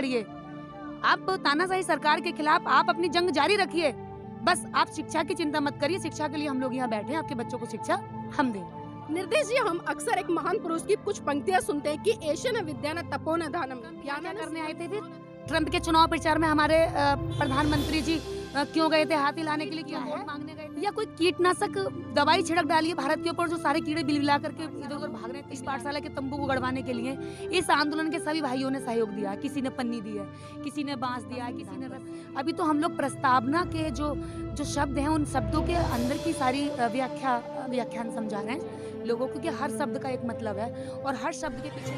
लड़िए। आप तानाशाही सरकार के खिलाफ आप अपनी जंग जारी रखिए। बस आप शिक्षा की चिंता मत करिए, शिक्षा के लिए हम लोग यहाँ बैठे हैं, आपके बच्चों को शिक्षा हम दें। निर्देश जी, हम अक्सर एक महान पुरुष की कुछ पंक्तियां सुनते हैं कि एशन विद्या न तपो न दानम। क्या करने आए थे फिर? ट्रंप के चुनाव प्रचार में हमारे प्रधानमंत्री जी क्यों गए थे? हाथी लाने के लिए, क्यों वोट मांगने गए थे? या कोई कीटनाशक दवाई छिड़क डाली है भारत के ऊपर, जो सारे कीड़े बिलबिला करके इधर उधर भाग रहे थे इस पाठशाला के तंबू को गड़वाने के लिए? इस आंदोलन के सभी भाइयों ने सहयोग दिया, किसी ने पन्नी दी है, किसी ने बांस दिया है, किसी ने अभी तो हम लोग प्रस्तावना के जो शब्द हैं उन शब्दों के अंदर की सारी व्याख्यान समझा रहे हैं लोगों को कि हर शब्द का एक मतलब है और हर शब्द के पीछे।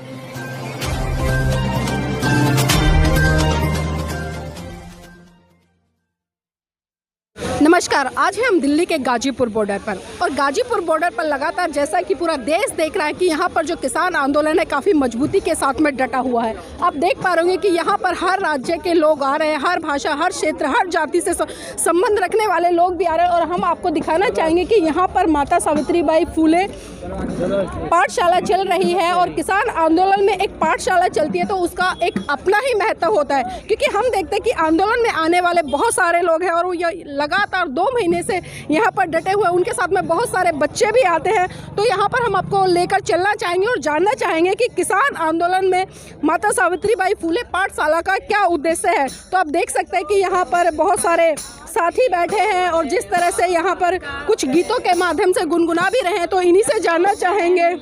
नमस्कार, आज है हम दिल्ली के गाजीपुर बॉर्डर पर और गाजीपुर बॉर्डर पर लगातार जैसा कि पूरा देश देख रहा है कि यहाँ पर जो किसान आंदोलन है काफ़ी मजबूती के साथ में डटा हुआ है। आप देख पा रहे होंगे कि यहाँ पर हर राज्य के लोग आ रहे हैं, हर भाषा, हर क्षेत्र, हर जाति से संबंध रखने वाले लोग भी आ रहे हैं। और हम आपको दिखाना चाहेंगे कि यहाँ पर माता सावित्रीबाई फूले पाठशाला चल रही है और किसान आंदोलन में एक पाठशाला चलती है तो उसका एक अपना ही महत्व होता है, क्योंकि हम देखते हैं कि आंदोलन में आने वाले बहुत सारे लोग हैं और वो लगातार 2 महीने से यहाँ पर डटे हुए, उनके साथ में बहुत सारे बच्चे भी आते हैं। तो यहाँ पर हम आपको लेकर चलना चाहेंगे और जानना चाहेंगे कि किसान आंदोलन में माता सावित्रीबाई फूले पाठशाला का क्या उद्देश्य है। तो आप देख सकते हैं कि यहाँ पर बहुत सारे साथी बैठे हैं और जिस तरह से यहाँ पर कुछ गीतों के माध्यम से गुनगुना भी रहे हैं, तो इन्हीं से जानना चाहेंगे।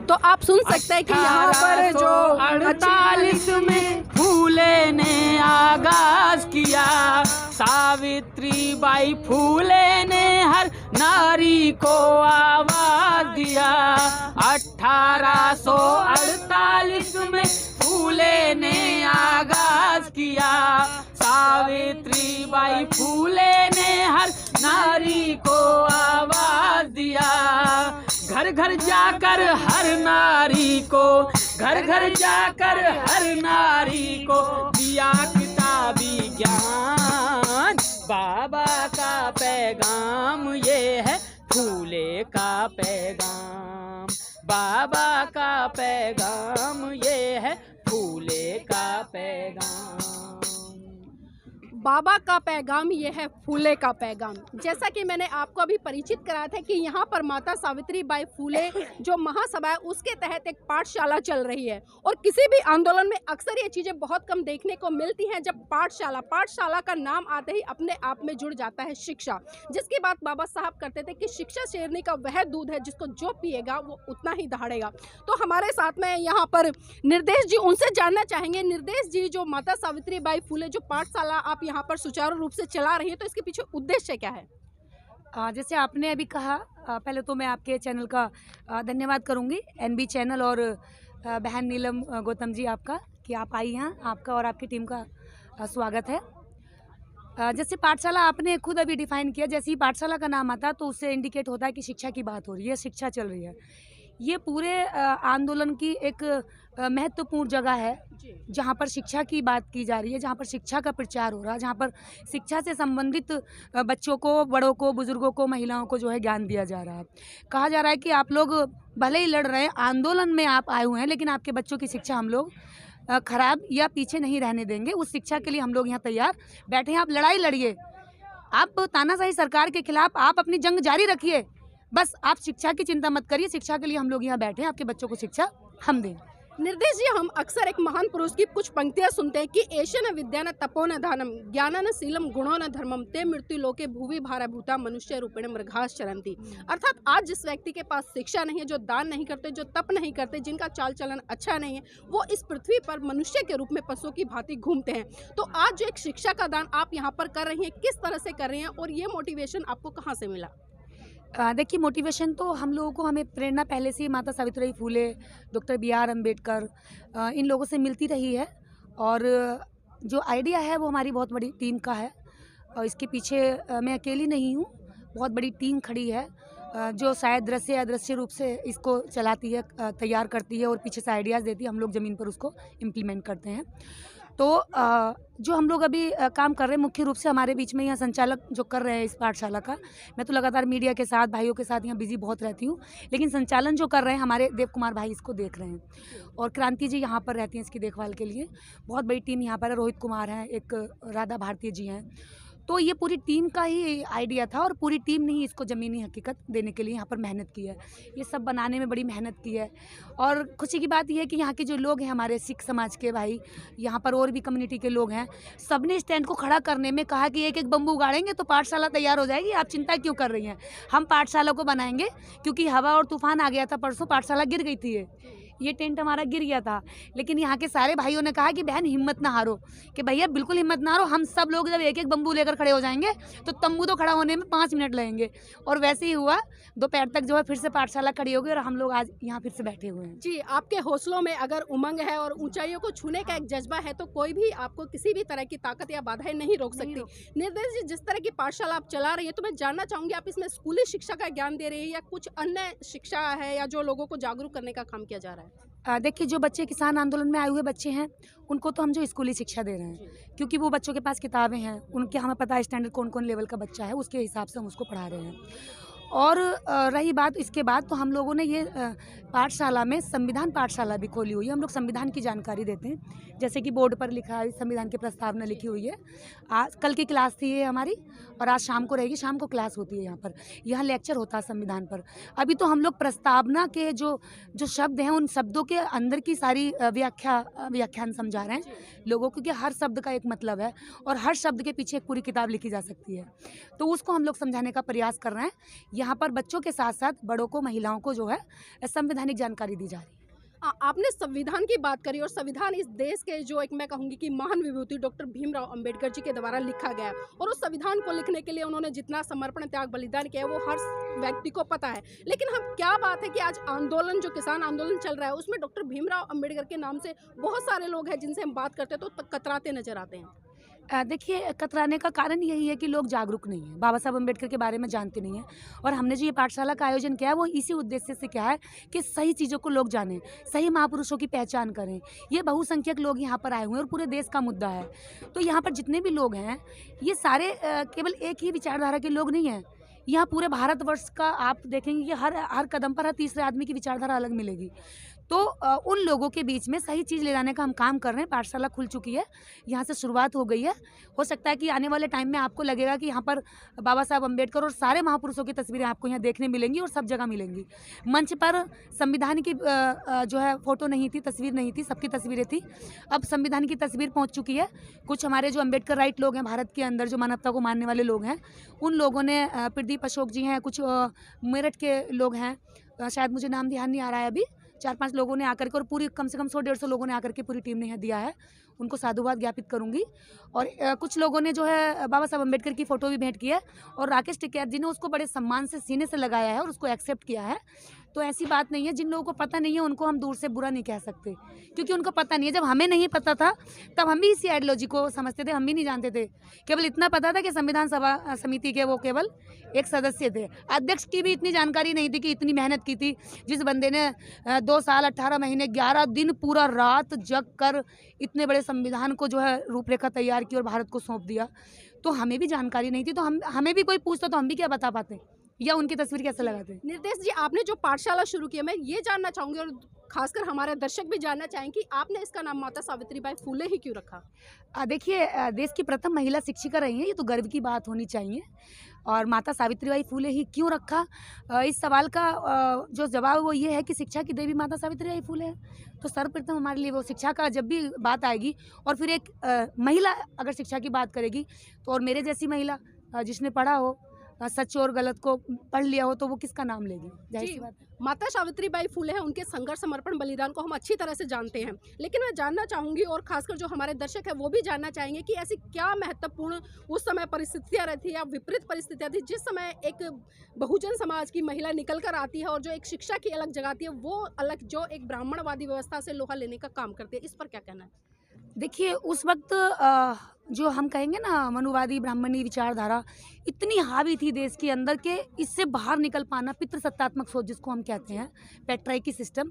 तो आप सुन सकते हैं कि यहाँ पर जो 48 में फूले ने आगाज किया, सावित्रीबाई फूले ने हर नारी को आवाज दिया। 1848 में फूले ने आगाज किया, सावित्रीबाई फूले ने हर नारी को आवाज दिया। घर घर जाकर हर नारी को, घर घर जाकर हर नारी को दिया किताबी ज्ञान। बाबा का पैगाम ये है, फूले का पैगाम। बाबा का पैगाम ये है, फूले का पैगाम। बाबा का पैगाम ये है, फूले का पैगाम। जैसा कि मैंने आपको अभी परिचित कराया था कि यहाँ पर माता सावित्रीबाई फूले जो महासभा है उसके तहत एक पाठशाला चल रही है और किसी भी आंदोलन में अक्सर ये चीज़ें बहुत कम देखने को मिलती हैं। जब पाठशाला का नाम आते ही अपने आप में जुड़ जाता है शिक्षा, जिसकी बात बाबा साहब करते थे कि शिक्षा शेरनी का वह दूध है जिसको जो पिएगा वो उतना ही दहाड़ेगा। तो हमारे साथ में यहाँ पर निर्देश जी, उनसे जानना चाहेंगे। निर्देश जी, जो माता सावित्रीबाई फूले जो पाठशाला आप यहाँ पर सुचारू रूप से चला रही है, तो इसके पीछे उद्देश्य क्या है? जैसे आपने अभी कहा, पहले तो मैं आपके चैनल का धन्यवाद करूंगी, एनबी चैनल और बहन नीलम गौतम जी आपका, कि आप आई हैं। आपका और आपकी टीम का स्वागत है। जैसे पाठशाला आपने खुद अभी डिफाइन किया, जैसे ही पाठशाला का नाम आता है तो उससे इंडिकेट होता है कि शिक्षा की बात हो रही है, शिक्षा चल रही है। ये पूरे आंदोलन की एक महत्वपूर्ण जगह है जहाँ पर शिक्षा की बात की जा रही है, जहाँ पर शिक्षा का प्रचार हो रहा है, जहाँ पर शिक्षा से संबंधित बच्चों को, बड़ों को, बुजुर्गों को, महिलाओं को जो है ज्ञान दिया जा रहा है। कहा जा रहा है कि आप लोग भले ही लड़ रहे हैं, आंदोलन में आप आए हुए हैं, लेकिन आपके बच्चों की शिक्षा हम लोग खराब या पीछे नहीं रहने देंगे। उस शिक्षा के लिए हम लोग यहाँ तैयार बैठे हैं। आप लड़ाई लड़िए, आप तानाशाही सरकार के खिलाफ आप अपनी जंग जारी रखिए। बस आप शिक्षा की चिंता मत करिए, शिक्षा के लिए हम लोग यहाँ बैठे हैं, आपके बच्चों को शिक्षा हम दें। निर्देश जी, हम अक्सर एक महान पुरुष की कुछ पंक्तियां सुनते हैं कि एशन विद्या न तपो न दानम, ज्ञान न शीलम, गुणो न धर्मम, ते मृत्यु लोके भूवि भारभूता मनुष्य रूपेण मृगास चरंती। अर्थात आज जिस व्यक्ति के पास शिक्षा नहीं है, जो दान नहीं करते, जो तप नहीं करते, जिनका चाल चलन अच्छा नहीं है, वो इस पृथ्वी पर मनुष्य के रूप में पशुओं की भांति घूमते हैं। तो आज जो एक शिक्षा का दान आप यहाँ पर कर रही हैं, किस तरह से कर रही हैं और ये मोटिवेशन आपको कहाँ से मिला? देखिए, मोटिवेशन तो हम लोगों को, हमें प्रेरणा पहले से ही माता सावित्रीबाई फूले, डॉक्टर BR अम्बेडकर, इन लोगों से मिलती रही है। और जो आइडिया है वो हमारी बहुत बड़ी टीम का है और इसके पीछे मैं अकेली नहीं हूँ, बहुत बड़ी टीम खड़ी है जो शायद दृश्य अदृश्य रूप से इसको चलाती है, तैयार करती है और पीछे से आइडियाज़ देती है। हम लोग ज़मीन पर उसको इम्प्लीमेंट करते हैं। तो जो हम लोग अभी काम कर रहे हैं मुख्य रूप से हमारे बीच में यहाँ संचालक जो कर रहे हैं इस पाठशाला का, मैं तो लगातार मीडिया के साथ भाइयों के साथ यहाँ बिजी बहुत रहती हूँ, लेकिन संचालन जो कर रहे हैं हमारे देव कुमार भाई इसको देख रहे हैं और क्रांति जी यहाँ पर रहती हैं इसकी देखभाल के लिए। बहुत बड़ी टीम यहाँ पर है, रोहित कुमार हैं, एक राधा भारती जी हैं। तो ये पूरी टीम का ही आइडिया था और पूरी टीम ने ही इसको ज़मीनी हकीकत देने के लिए यहाँ पर मेहनत की है। ये सब बनाने में बड़ी मेहनत की है और खुशी की बात यह है कि यहाँ के जो लोग हैं हमारे सिख समाज के भाई, यहाँ पर और भी कम्युनिटी के लोग हैं, सबने इस टेंट को खड़ा करने में कहा कि एक एक बम्बू गाड़ेंगे तो पाठशाला तैयार हो जाएगी, आप चिंता क्यों कर रही हैं, हम पाठशाला को बनाएंगे। क्योंकि हवा और तूफान आ गया था, परसों पाठशाला गिर गई थी, ये टेंट हमारा गिर गया था, लेकिन यहाँ के सारे भाइयों ने कहा कि बहन हिम्मत ना हारो, कि भैया बिल्कुल हिम्मत ना हारो, हम सब लोग जब एक एक बम्बू लेकर खड़े हो जाएंगे तो तंबू तो खड़ा होने में 5 मिनट लगेंगे। और वैसे ही हुआ, दोपहर तक जो है फिर से पाठशाला खड़ी हो गई और हम लोग आज यहाँ फिर से बैठे हुए हैं। जी, आपके हौसलों में अगर उमंग है और ऊंचाइयों को छूने का एक जज्बा है तो कोई भी आपको किसी भी तरह की ताकत या बाधाएं नहीं रोक सकती। निर्देश जी, जिस तरह की पाठशाला आप चला रही है तो मैं जानना चाहूंगी आप इसमें स्कूली शिक्षा का ज्ञान दे रही है या कुछ अन्य शिक्षा है या जो लोगों को जागरूक करने का काम किया जा रहा है? देखिए, जो बच्चे किसान आंदोलन में आए हुए बच्चे हैं उनको तो हम जो स्कूली शिक्षा दे रहे हैं, क्योंकि वो बच्चों के पास किताबें हैं, उनके हमें पता है स्टैंडर्ड कौन कौन लेवल का बच्चा है, उसके हिसाब से हम उसको पढ़ा रहे हैं। और रही बात इसके बाद, तो हम लोगों ने ये पाठशाला में संविधान पाठशाला भी खोली हुई है। हम लोग संविधान की जानकारी देते हैं, जैसे कि बोर्ड पर लिखा है, संविधान की प्रस्तावना लिखी हुई है। आज कल की क्लास थी ये हमारी और आज शाम को रहेगी, शाम को क्लास होती है यहाँ पर, यहाँ लेक्चर होता है संविधान पर। अभी तो हम लोग प्रस्तावना के जो शब्द हैं उन शब्दों के अंदर की सारी व्याख्यान समझा रहे हैं लोगों को, क्योंकि हर शब्द का एक मतलब है और हर शब्द के पीछे एक पूरी किताब लिखी जा सकती है, तो उसको हम लोग समझाने का प्रयास कर रहे हैं। यहाँ पर बच्चों के साथ साथ बड़ों को, महिलाओं को जो है संवैधानिक जानकारी दी जा रही है। आपने संविधान की बात करी और संविधान इस देश के जो एक मैं कहूंगी कि महान विभूति डॉक्टर भीमराव अंबेडकर जी के द्वारा लिखा गया है और उस संविधान को लिखने के लिए उन्होंने जितना समर्पण, त्याग, बलिदान किया है वो हर व्यक्ति को पता है। लेकिन हम क्या बात है कि आज आंदोलन, जो किसान आंदोलन चल रहा है, उसमें डॉक्टर भीमराव अंबेडकर के नाम से बहुत सारे लोग हैं जिनसे हम बात करते हैं तो कतराते नजर आते हैं। देखिए, कतराने का कारण यही है कि लोग जागरूक नहीं हैं, बाबा साहब अम्बेडकर के बारे में जानते नहीं हैं। और हमने जो ये पाठशाला का आयोजन किया है वो इसी उद्देश्य से किया है कि सही चीज़ों को लोग जानें, सही महापुरुषों की पहचान करें। ये बहुसंख्यक लोग यहाँ पर आए हुए हैं और पूरे देश का मुद्दा है। तो यहाँ पर जितने भी लोग हैं ये सारे केवल एक ही विचारधारा के लोग नहीं हैं। यहाँ पूरे भारतवर्ष का आप देखेंगे कि हर कदम पर हर तीसरे आदमी की विचारधारा अलग मिलेगी। तो उन लोगों के बीच में सही चीज़ ले जाने का हम काम कर रहे हैं। पाठशाला खुल चुकी है, यहाँ से शुरुआत हो गई है। हो सकता है कि आने वाले टाइम में आपको लगेगा कि यहाँ पर बाबा साहब अम्बेडकर और सारे महापुरुषों की तस्वीरें आपको यहाँ देखने मिलेंगी और सब जगह मिलेंगी। मंच पर संविधान की जो है फ़ोटो नहीं थी, तस्वीर नहीं थी, सबकी तस्वीरें थी। अब संविधान की तस्वीर पहुँच चुकी है। कुछ हमारे जो अम्बेडकर राइट लोग हैं, भारत के अंदर जो मानवता को मानने वाले लोग हैं, उन लोगों ने, प्रदीप अशोक जी हैं, कुछ मेरठ के लोग हैं, शायद मुझे नाम ध्यान नहीं आ रहा है अभी, 4-5 लोगों ने आकर के, और पूरी कम से कम 100-150 लोगों ने आकर के पूरी टीम ने यहाँ दिया है। उनको साधुवाद ज्ञापित करूँगी। और कुछ लोगों ने जो है बाबा साहब अम्बेडकर की फ़ोटो भी भेंट की है और राकेश टिकैत जी ने उसको बड़े सम्मान से सीने से लगाया है और उसको एक्सेप्ट किया है। तो ऐसी बात नहीं है, जिन लोगों को पता नहीं है उनको हम दूर से बुरा नहीं कह सकते, क्योंकि उनको पता नहीं है। जब हमें नहीं पता था तब हम भी इसी आइडियोलॉजी को समझते थे, हम भी नहीं जानते थे। केवल इतना पता था कि संविधान सभा समिति के वो केवल एक सदस्य थे, अध्यक्ष की भी इतनी जानकारी नहीं थी कि इतनी मेहनत की थी। जिस बंदे ने 2 साल 18 महीने 11 दिन पूरा रात जग कर इतने बड़े संविधान को जो है रूपरेखा तैयार की और भारत को सौंप दिया, तो हमें भी जानकारी नहीं थी। तो हमें भी कोई पूछता तो हम भी क्या बता पाते या उनकी तस्वीर कैसे लगाते। निर्देश जी, आपने जो पाठशाला शुरू की है, मैं ये जानना चाहूँगी और खासकर हमारे दर्शक भी जानना चाहेंगे कि आपने इसका नाम माता सावित्रीबाई फुले ही क्यों रखा? देखिए, देश की प्रथम महिला शिक्षिका रही हैं, ये तो गर्व की बात होनी चाहिए। और माता सावित्रीबाई फुले ही क्यों रखा, इस सवाल का जो जवाब वो ये है कि शिक्षा की देवी माता सावित्रीबाई फुले है। तो सर्वप्रथम हमारे लिए वो शिक्षा का जब भी बात आएगी और फिर एक महिला अगर शिक्षा की बात करेगी तो, और मेरे जैसी महिला जिसने पढ़ा हो, सच और गलत को पढ़ लिया हो, तो वो किसका नाम लेगी? जाहिर सी बात है। माता सावित्रीबाई फुले हैं, उनके संघर्ष, समर्पण, बलिदान को हम अच्छी तरह से जानते हैं, लेकिन मैं जानना चाहूँगी और खासकर जो हमारे दर्शक हैं वो भी जानना चाहेंगे कि ऐसी क्या महत्वपूर्ण उस समय परिस्थितियाँ रहती या विपरीत परिस्थितियाँ थी जिस समय एक बहुजन समाज की महिला निकल कर आती है और जो एक शिक्षा की अलग जगाती है, वो अलग जो एक ब्राह्मणवादी व्यवस्था से लोहा लेने का काम करती है। इस पर क्या कहना है? देखिए उस वक्त जो हम कहेंगे ना मनुवादी ब्राह्मणी विचारधारा इतनी हावी थी देश के अंदर के इससे बाहर निकल पाना, पितृसत्तात्मक सोच जिसको हम कहते हैं, पैट्रार्की सिस्टम,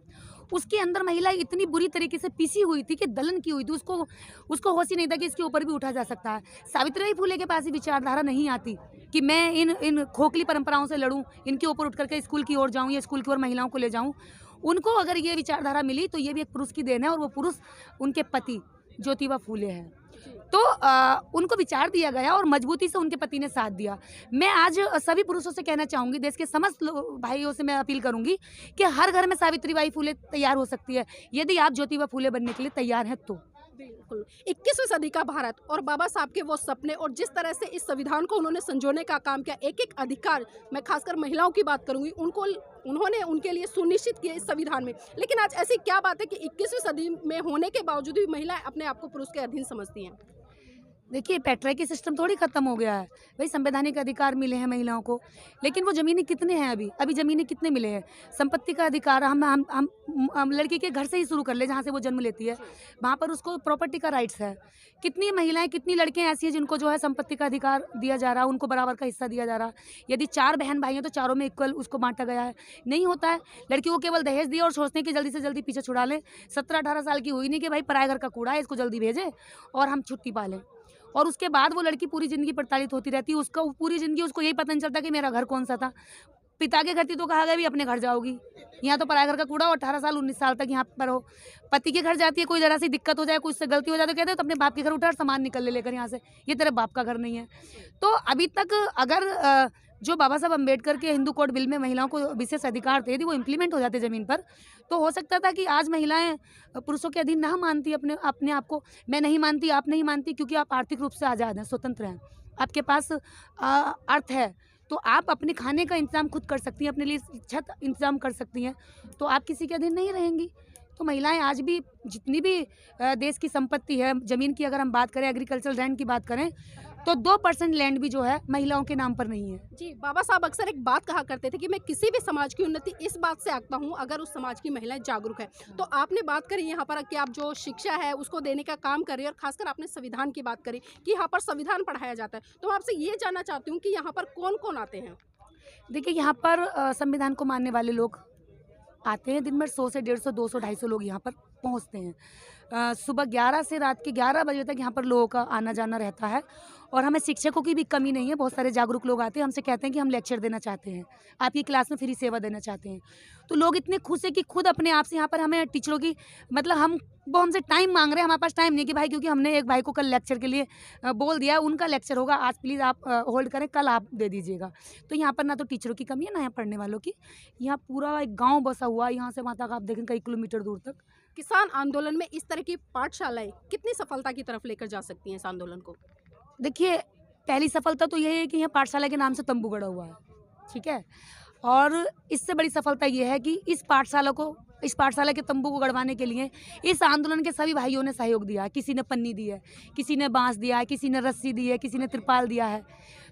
उसके अंदर महिला इतनी बुरी तरीके से पीसी हुई थी कि दलन की हुई थी, उसको होश ही नहीं था कि इसके ऊपर भी उठा जा सकता है। सावित्रीबाई फुले के पास ही विचारधारा नहीं आती कि मैं इन खोखली परंपराओं से लड़ूं, इनके ऊपर उठ करके स्कूल की ओर जाऊं या स्कूल की ओर महिलाओं को ले जाऊं। उनको अगर ये विचारधारा मिली तो ये भी एक पुरुष की देन है, और वो पुरुष उनके पति ज्योतिबा फूले हैं। तो उनको विचार दिया गया और मजबूती से उनके पति ने साथ दिया। मैं आज सभी पुरुषों से कहना चाहूँगी, देश के समस्त भाइयों से मैं अपील करूँगी कि हर घर में सावित्रीबाई फूले तैयार हो सकती है, यदि आप ज्योतिबा फूले बनने के लिए तैयार हैं तो। बिल्कुल। 21वीं सदी का भारत और बाबा साहब के वो सपने और जिस तरह से इस संविधान को उन्होंने संजोने का काम किया, एक एक अधिकार, मैं खासकर महिलाओं की बात करूंगी, उन्होंने उनके लिए सुनिश्चित किया इस संविधान में। लेकिन आज ऐसी क्या बात है कि 21वीं सदी में होने के बावजूद भी महिलाएं अपने आप को पुरुष के अधीन समझती हैं? देखिए पैट्रियार्की सिस्टम थोड़ी खत्म हो गया है भाई, संवैधानिक अधिकार मिले हैं महिलाओं को, लेकिन वो ज़मीनें कितने हैं अभी ज़मीनें कितने मिले हैं? संपत्ति का अधिकार हम लड़की के घर से ही शुरू कर ले, जहाँ से वो जन्म लेती है वहाँ पर उसको प्रॉपर्टी का राइट्स है। कितनी महिलाएं, कितनी लड़कियां ऐसी हैं जिनको जो है संपत्ति का अधिकार दिया जा रहा है, उनको बराबर का हिस्सा दिया जा रहा है। यदि 4 बहन भाई हैं तो चारों में इक्वल उसको बांटा गया है, नहीं होता है। लड़कियों को केवल दहेज दिया और सोचते हैं कि जल्दी से जल्दी पीछे छुड़ा लें। 17-18 साल की हुई नहीं कि भाई पराए घर का कूड़ा है, इसको जल्दी भेजें और हम छुट्टी पा लें, और उसके बाद वो लड़की पूरी ज़िंदगी प्रताड़ित होती रहती है। उसका पूरी ज़िंदगी उसको यही पता नहीं चलता कि मेरा घर कौन सा था। पिता के घर थी तो कहा गया भी अपने घर जाओगी, यहाँ तो पराया घर का कूड़ा, और 18 साल 19 साल तक यहाँ पर हो। पति के घर जाती है, कोई ज़रा सी दिक्कत हो जाए, कुछ से गलती हो जाए तो कहते हैं तो अपने बाप के घर उठा और सामान निकल ले लेकर यहाँ से, ये तेरे बाप का घर नहीं है। तो अभी तक अगर जो बाबा साहब अम्बेडकर के हिंदू कोड बिल में महिलाओं को विशेष अधिकार थे, यदि वो इम्प्लीमेंट हो जाते ज़मीन पर, तो हो सकता था कि आज महिलाएं पुरुषों के अधीन ना मानती अपने आप को। मैं नहीं मानती, आप नहीं मानती, क्योंकि आप आर्थिक रूप से आज़ाद हैं, स्वतंत्र हैं, आपके पास अर्थ है, तो आप अपने खाने का इंतज़ाम खुद कर सकती हैं, अपने लिए छत इंतज़ाम कर सकती हैं, तो आप किसी के अधीन नहीं रहेंगी। तो महिलाएं आज भी जितनी भी देश की संपत्ति है, ज़मीन की अगर हम बात करें, एग्रीकल्चरल लैंड की बात करें, तो 2% लैंड भी जो है महिलाओं के नाम पर नहीं है। जी, बाबा साहब अक्सर एक बात कहा करते थे कि मैं किसी भी समाज की उन्नति इस बात से आंकता हूँ अगर उस समाज की महिलाएं जागरूक है। तो आपने बात करी यहाँ पर कि आप जो शिक्षा है उसको देने का काम कर रही है, और खासकर आपने संविधान की बात करी कि यहाँ पर संविधान पढ़ाया जाता है। तो मैं आपसे ये जानना चाहती हूँ कि यहाँ पर कौन कौन आते हैं? देखिए यहाँ पर संविधान को मानने वाले लोग आते हैं, दिन भर 100 से 150, 200, 250 लोग यहाँ पर पहुँचते हैं। सुबह 11 से रात के 11 बजे तक यहाँ पर लोगों का आना जाना रहता है, और हमें शिक्षकों की भी कमी नहीं है। बहुत सारे जागरूक लोग आते हैं, हमसे कहते हैं कि हम लेक्चर देना चाहते हैं, आपकी क्लास में फ्री सेवा देना चाहते हैं। तो लोग इतने खुश हैं कि खुद अपने आप से यहाँ पर हमें टीचरों की मतलब वो हमसे टाइम मांग रहे हैं, हमारे पास टाइम नहीं कि भाई, क्योंकि हमने एक भाई को कल लेक्चर के लिए बोल दिया, उनका लेक्चर होगा आज, प्लीज़ आप होल्ड करें, कल आप दे दीजिएगा। तो यहाँ पर ना तो टीचरों की कमी है, ना यहाँ पढ़ने वालों की। यहाँ पूरा एक गाँव बसा हुआ है, यहाँ से वहाँ तक आप देखें कई किलोमीटर दूर तक। किसान आंदोलन में इस तरह की पाठशालाएं कितनी सफलता की तरफ लेकर जा सकती हैं इस आंदोलन को? देखिए पहली सफलता तो यही है कि यहाँ पाठशाला के नाम से तंबू गड़ा हुआ है, ठीक है, और इससे बड़ी सफलता ये है कि इस पाठशाला के तंबू को गड़वाने के लिए इस आंदोलन के सभी भाइयों ने सहयोग दिया है। किसी ने पन्नी दी है, किसी ने बांस दिया है, किसी ने रस्सी दी है, किसी ने तिरपाल दिया है।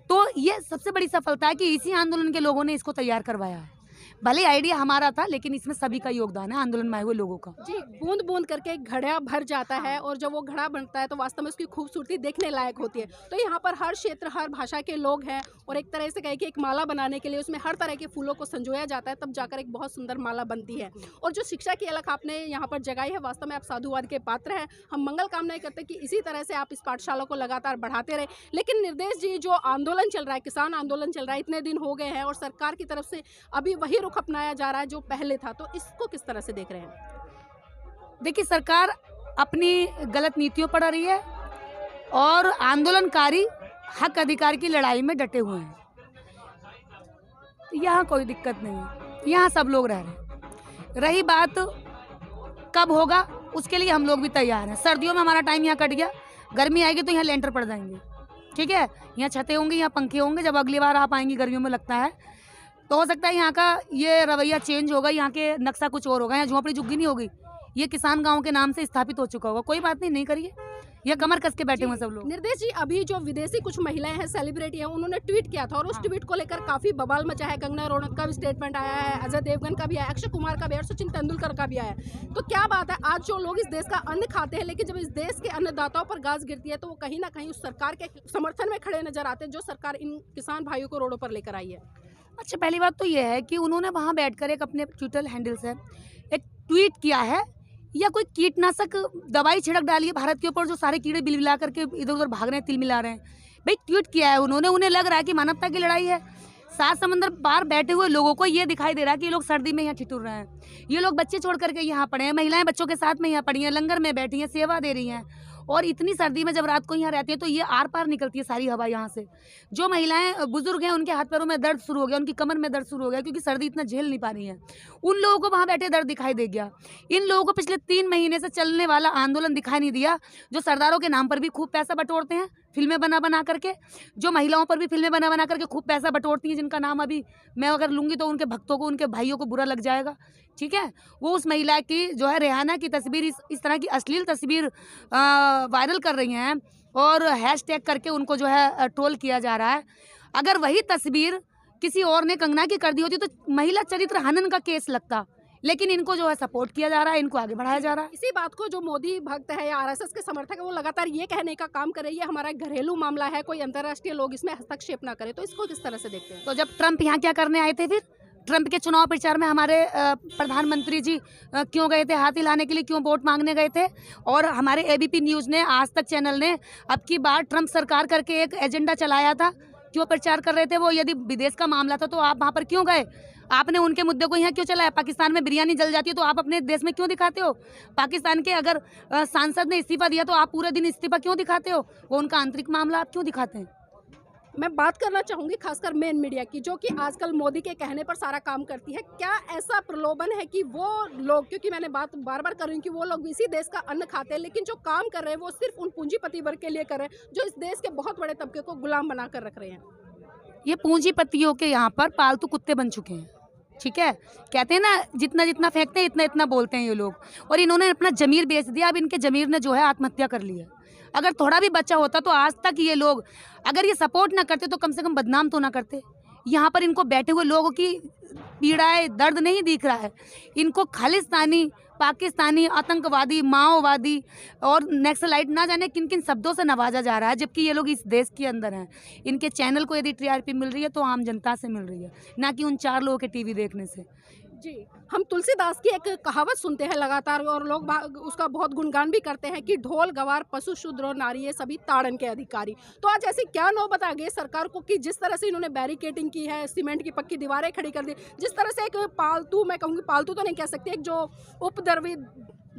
तो ये सबसे बड़ी सफलता है कि इसी आंदोलन के लोगों ने इसको तैयार करवाया है। भले आइडिया हमारा था, लेकिन इसमें सभी का योगदान है, आंदोलन में आए हुए लोगों का। जी, बूंद बूंद करके घड़ा भर जाता है, और जब वो घड़ा बनता है तो वास्तव में उसकी खूबसूरती देखने लायक होती है। तो यहाँ पर हर क्षेत्र, हर भाषा के लोग हैं, और एक तरह से कहे कि एक माला बनाने के लिए उसमें हर तरह के फूलों को संजोया जाता है, तब जाकर एक बहुत सुंदर माला बनती है। और जो शिक्षा की अलख आपने यहाँ पर जगाई है, वास्तव में आप साधुवाद के पात्र हैं। हम मंगल कामनाएं करते हैं कि इसी तरह से आप इस पाठशाला को लगातार बढ़ाते रहे। लेकिन निर्देश जी, जो आंदोलन चल रहा है, किसान आंदोलन चल रहा है, इतने दिन हो गए हैं और सरकार की तरफ से अभी वही रुख अपनाया जा रहा है जो पहले था, तो इसको किस तरह से देख रहे हैं? देखिए सरकार अपनी गलत नीतियों पर रही है, और आंदोलनकारी हक अधिकार की लड़ाई में डटे हुए हैं। यहाँ कोई दिक्कत नहीं है, यहाँ सब लोग रह रहे हैं। रही बात कब होगा, उसके लिए हम लोग भी तैयार हैं। सर्दियों में हमारा टाइम यहाँ कट गया, गर्मी आएगी तो यहाँ लेंटर पड़ जाएंगे, ठीक है, यहाँ छतें होंगी, यहाँ पंखे होंगे। जब अगली बार आप आएंगी गर्मियों में लगता है, तो हो सकता है यहाँ का ये रवैया चेंज होगा, यहाँ के नक्शा कुछ और होगा, यहाँ झोंपड़ी झुग्गी नहीं होगी, ये किसान गांव के नाम से स्थापित हो चुका होगा। कोई बात नहीं, नहीं करिए, ये कमर कस के बैठे हुए सब लोग। निर्देश जी, अभी जो विदेशी कुछ महिलाएं हैं, सेलिब्रिटी हैं, उन्होंने ट्वीट किया था और उस ट्वीट को लेकर काफी बवाल मचा है। कंगना रनौत का भी स्टेटमेंट आया है, अजय देवगन का भी आया, अक्षय कुमार का भी आया, सचिन तेंदुलकर का भी आया। तो क्या बात है, आज जो लोग इस देश का अन्न खाते हैं, लेकिन जब इस देश के अन्नदाताओं पर गाज गिरती है तो वो कहीं ना कहीं उस सरकार के समर्थन में खड़े नजर आते हैं, जो सरकार इन किसान भाइयों को रोडों पर लेकर आई है। अच्छा, पहली बात तो ये है कि उन्होंने वहाँ बैठकर एक अपने ट्विटर हैंडल से एक ट्वीट किया है, या कोई कीटनाशक दवाई छिड़क डाली है भारत के ऊपर, जो सारे कीड़े बिलबिला करके इधर उधर भाग रहे हैं, तिल मिला रहे हैं। भाई ट्वीट किया है उन्होंने, उन्हें लग रहा है कि मानवता की लड़ाई है। 7 समंदर पार बैठे हुए लोगों को ये दिखाई दे रहा है कि ये लोग सर्दी में यहाँ ठिठुर रहे हैं, ये लोग बच्चे छोड़ करके यहाँ पड़े हैं, महिलाएं बच्चों के साथ में यहाँ पड़ी हैं, लंगर में बैठी हैं, सेवा दे रही हैं। और इतनी सर्दी में जब रात को यहाँ रहती है तो ये आर पार निकलती है सारी हवा यहाँ से। जो महिलाएं बुजुर्ग हैं उनके हाथ पैरों में दर्द शुरू हो गया, उनकी कमर में दर्द शुरू हो गया, क्योंकि सर्दी इतना झेल नहीं पा रही है। उन लोगों को वहाँ बैठे दर्द दिखाई दे गया। इन लोगों को पिछले 3 महीने से चलने वाला आंदोलन दिखाई नहीं दिया, जो सरदारों के नाम पर भी खूब पैसा बटोरते हैं, फिल्में बना बना करके, जो महिलाओं पर भी फिल्में बना बना करके खूब पैसा बटोरती हैं, जिनका नाम अभी मैं अगर लूँगी तो उनके भक्तों को, उनके भाइयों को बुरा लग जाएगा, ठीक है। वो उस महिला की जो है रेहाना की तस्वीर, इस तरह की अश्लील तस्वीर वायरल कर रही हैं और हैशटैग करके उनको जो है ट्रोल किया जा रहा है। अगर वही तस्वीर किसी और ने कंगना की कर दी होती तो महिला चरित्र हनन का केस लगता, लेकिन इनको जो है सपोर्ट किया जा रहा है, इनको आगे बढ़ाया जा रहा है। इसी बात को जो मोदी भक्त है या आरएसएस के समर्थक है, वो लगातार ये कहने का काम कर रही है, हमारा घरेलू मामला है, कोई अंतर्राष्ट्रीय लोग इसमें हस्तक्षेप ना करे। तो इसको किस तरह से देखते हैं? तो जब ट्रंप यहाँ क्या करने आए थे, फिर ट्रंप के चुनाव प्रचार में हमारे प्रधानमंत्री जी क्यों गए थे, हाथ हिलाने के लिए क्यों वोट मांगने गए थे? और हमारे एबीपी न्यूज़ ने, आज तक चैनल ने अब की बार ट्रंप सरकार करके एक एजेंडा चलाया था, क्यों प्रचार कर रहे थे वो? यदि विदेश का मामला था तो आप वहाँ पर क्यों गए? आपने उनके मुद्दे को यहाँ क्यों चलाया? पाकिस्तान में बिरयानी जल जाती है तो आप अपने देश में क्यों दिखाते हो? पाकिस्तान के अगर सांसद ने इस्तीफा दिया तो आप पूरे दिन इस्तीफा क्यों दिखाते हो? वो उनका आंतरिक मामला आप क्यों दिखाते हैं? मैं बात करना चाहूंगी खासकर मेन मीडिया की, जो कि आजकल मोदी के कहने पर सारा काम करती है। क्या ऐसा प्रलोभन है कि वो लोग, क्योंकि मैंने बात बार बार कर रही हूँ कि वो लोग इसी देश का अन्न खाते हैं, लेकिन जो काम कर रहे हैं वो सिर्फ उन पूंजीपति वर्ग के लिए कर रहे हैं, जो इस देश के बहुत बड़े तबके को गुलाम बनाकर रख रहे हैं। ये पूंजीपतियों के यहाँ पर पालतू कुत्ते बन चुके हैं, ठीक है। कहते हैं ना, जितना जितना फेंकते हैं इतना इतना बोलते हैं ये लोग। और इन्होंने अपना जमीर बेच दिया। अब इनके जमीर ने जो है आत्महत्या कर ली है। अगर थोड़ा भी बचा होता तो आज तक ये लोग, अगर ये सपोर्ट ना करते तो कम से कम बदनाम तो ना करते। यहाँ पर इनको बैठे हुए लोगों की पीड़ाएं, दर्द नहीं दिख रहा है। इनको खालिस्तानी, पाकिस्तानी, आतंकवादी, माओवादी और नक्सलाइट ना जाने किन किन शब्दों से नवाजा जा रहा है, जबकि ये लोग इस देश के अंदर हैं। इनके चैनल को यदि टीआरपी मिल रही है तो आम जनता से मिल रही है, ना कि उन 4 लोगों के टीवी देखने से। जी, हम तुलसीदास की एक कहावत सुनते हैं लगातार, और लोग उसका बहुत गुणगान भी करते हैं कि ढोल गवार पशु शूद्र और नारी ये सभी ताड़न के अधिकारी। तो आज ऐसी क्या नौबत आ गई सरकार को कि जिस तरह से इन्होंने बैरिकेडिंग की है, सीमेंट की पक्की दीवारें खड़ी कर दी, जिस तरह से एक पालतू, मैं कहूँगी पालतू तो नहीं कह सकती, एक जो उपद्रवी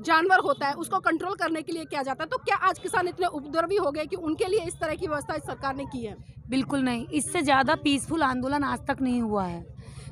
जानवर होता है उसको कंट्रोल करने के लिए किया जाता है, तो क्या आज किसान इतने उपद्रवी हो गए कि उनके लिए इस तरह की व्यवस्था इस सरकार ने की है? बिल्कुल नहीं। इससे ज़्यादा पीसफुल आंदोलन आज तक नहीं हुआ है।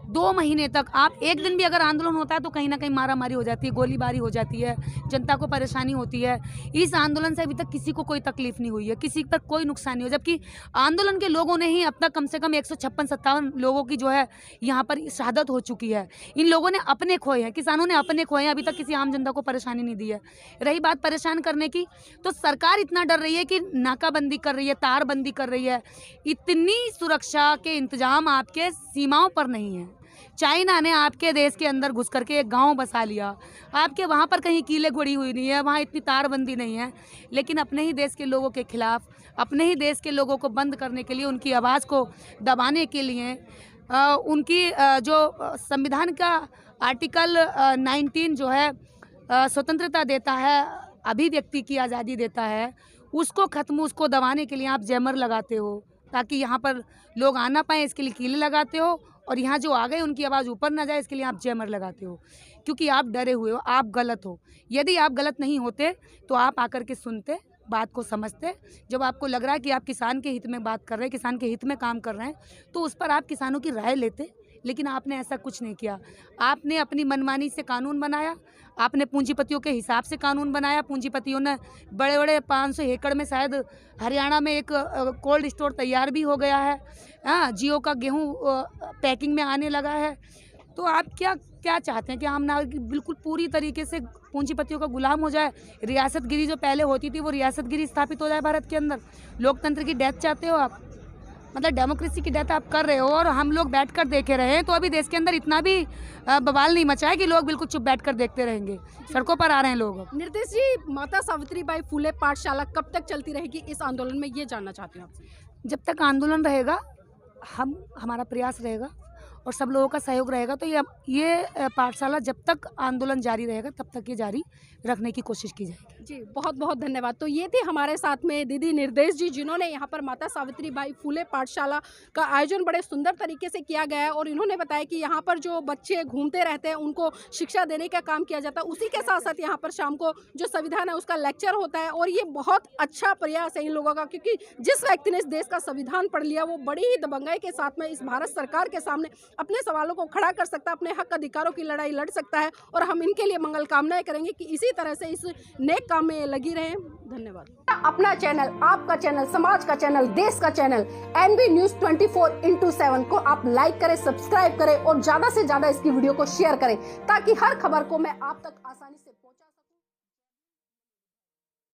2 महीने तक आप एक दिन भी अगर आंदोलन होता है तो कहीं ना कहीं मारामारी हो जाती है, गोलीबारी हो जाती है, जनता को परेशानी होती है। इस आंदोलन से अभी तक किसी को कोई तकलीफ नहीं हुई है, किसी पर कोई नुकसान नहीं हुआ, जबकि आंदोलन के लोगों ने ही अब तक कम से कम 156-57 लोगों की जो है यहाँ पर शहादत हो चुकी है। इन लोगों ने अपने खोए हैं, किसानों ने अपने खोए हैं, अभी तक किसी आम जनता को परेशानी नहीं दी है। रही बात परेशान करने की, तो सरकार इतना डर रही है कि नाकाबंदी कर रही है, तारबंदी कर रही है। इतनी सुरक्षा के इंतजाम आपके सीमाओं पर नहीं है। चाइना ने आपके देश के अंदर घुस करके एक गांव बसा लिया, आपके वहाँ पर कहीं कीले गुड़ी हुई नहीं है, वहाँ इतनी तारबंदी नहीं है, लेकिन अपने ही देश के लोगों के खिलाफ, अपने ही देश के लोगों को बंद करने के लिए, उनकी आवाज़ को दबाने के लिए, उनकी जो संविधान का आर्टिकल 19 जो है स्वतंत्रता देता है, अभिव्यक्ति की आज़ादी देता है, उसको ख़त्म, उसको दबाने के लिए आप जैमर लगाते हो ताकि यहाँ पर लोग आ ना पाएँ, इसके लिए कीले लगाते हो। और यहाँ जो आ गए उनकी आवाज़ ऊपर ना जाए, इसके लिए आप जैमर लगाते हो, क्योंकि आप डरे हुए हो, आप गलत हो। यदि आप गलत नहीं होते तो आप आकर के सुनते, बात को समझते। जब आपको लग रहा है कि आप किसान के हित में बात कर रहे हैं, किसान के हित में काम कर रहे हैं, तो उस पर आप किसानों की राय लेते, लेकिन आपने ऐसा कुछ नहीं किया। आपने अपनी मनमानी से कानून बनाया, आपने पूंजीपतियों के हिसाब से कानून बनाया। पूंजीपतियों ने बड़े बड़े 500 एकड़ में, शायद हरियाणा में एक कोल्ड स्टोर तैयार भी हो गया है। हाँ, जियो का गेहूँ पैकिंग में आने लगा है। तो आप क्या चाहते हैं कि आम नागरिक बिल्कुल पूरी तरीके से पूंजीपतियों का गुलाम हो जाए? रियासतगिरी जो पहले होती थी वो रियासतगिरी स्थापित हो जाए भारत के अंदर। लोकतंत्र की डेथ चाहते हो आप, मतलब डेमोक्रेसी की डेथ आप कर रहे हो और हम लोग बैठकर देखे रहे हैं। तो अभी देश के अंदर इतना भी बवाल नहीं मचा है कि लोग बिल्कुल चुप बैठकर देखते रहेंगे। सड़कों पर आ रहे हैं लोग। निर्देश जी, माता सावित्रीबाई फुले पाठशाला कब तक चलती रहेगी इस आंदोलन में, ये जानना चाहती हूँ आपसे। जब तक आंदोलन रहेगा, हमारा प्रयास रहेगा और सब लोगों का सहयोग रहेगा। तो ये पाठशाला जब तक आंदोलन जारी रहेगा तब तक ये जारी रखने की कोशिश की जाएगी। जी, बहुत बहुत धन्यवाद। तो ये थी हमारे साथ में दीदी निर्देश जी, जिन्होंने यहाँ पर माता सावित्रीबाई फुले पाठशाला का आयोजन बड़े सुंदर तरीके से किया गया है और इन्होंने बताया कि यहाँ पर जो बच्चे घूमते रहते हैं उनको शिक्षा देने का काम किया जाता है। उसी के साथ साथ यहाँ पर शाम को जो संविधान है उसका लेक्चर होता है और ये बहुत अच्छा प्रयास है इन लोगों का, क्योंकि जिस व्यक्ति ने इस देश का संविधान पढ़ लिया वो बड़ी ही दबंगाई के साथ में इस भारत सरकार के सामने अपने सवालों को खड़ा कर सकता है, अपने हक अधिकारों की लड़ाई लड़ सकता है और हम इनके लिए मंगल कामनाएं करेंगे कि इसी तरह से इस नेक काम में लगी रहें। धन्यवाद। अपना चैनल, आपका चैनल, समाज का चैनल, देश का चैनल NB News 24/7 को आप लाइक करें, सब्सक्राइब करें और ज्यादा से ज्यादा इसकी वीडियो को शेयर करें ताकि हर खबर को मैं आप तक आसानी से